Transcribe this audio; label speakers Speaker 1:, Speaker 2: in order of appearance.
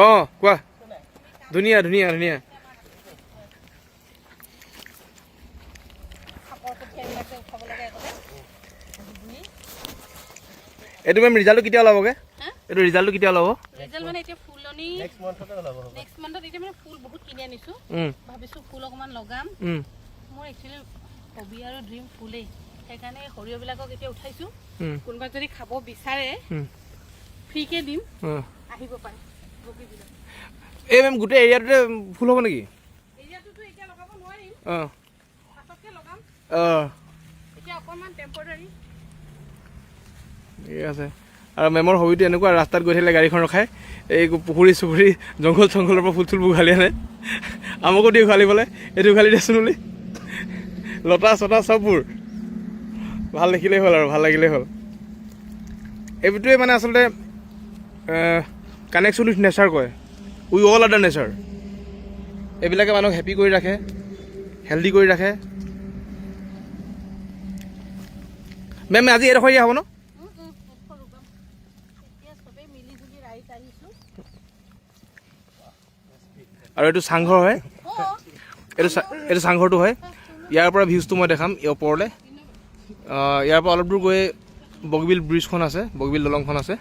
Speaker 1: অঁ কোৱা ধুনীয়া ধুনীয়া ধুনীয়া এইটো মেম ৰিজাল্টটো কেতিয়া ওলাবগে এইটো ৰিজাল্টটো কেতিয়া ওলাব
Speaker 2: ৰিজাল্ট মানে এতিয়া ফুলনি নেক্সট মান্থত এতিয়া মানে ফুল বহুত কিনি আনিছো ভাবিছো ফুল অকমান লগাম মোৰ একচুয়ালি হবি আৰু ড্ৰিম ফুলেই সেইকাৰণে সৰিয়হবিলাকক এতিয়া উঠাইছো কোনোবা যদি খাব বিচাৰে ফ্ৰীকে দিম আহিব পাৰে বগীবিলত
Speaker 1: এই মেম গোটেই এৰিয়াটোতে ফুল হ'ব নেকি
Speaker 2: এৰিয়াটোতো এতিয়া লগাব নোৱাৰিম পাছতকে লগাম এতিয়া অকণমান টেম্পৰাৰী
Speaker 1: ঠিক আছে আৰু মেমৰ হবিটো এনেকুৱা ৰাস্তাত গৈ থাকিলে গাড়ীখন ৰখাই এই পুখুৰী চুখুৰী জংঘল চংঘলৰ পৰা ফুল চুলবোৰ উঘালি আনে আমাকো দিয়ে উঘালিবলৈ এইটো উঘালি দিয়াচোন বুলি লতা চটা চববোৰ ভাল দেখিলেই হ'ল আৰু ভাল লাগিলেই হ'ল এইটোৱে মানে আচলতে কানেকশ্যন উইথ নেচাৰ কয় উই অল আৰ দ্য নেচাৰ এইবিলাকে মানুহক হেপী কৰি ৰাখে হেল্ডি কৰি ৰাখে মেম আজি এডোখৰ দিয়া হ'ব ন আৰু এইটো চাংঘৰ হয় এইটো চাংঘৰটো হয় ইয়াৰ পৰা ভিউজটো মই দেখাম ওপৰলৈ ইয়াৰ পৰা অলপ দূৰ গৈ বগীবিল ব্ৰিজখন আছে বগীবিল দলংখন আছে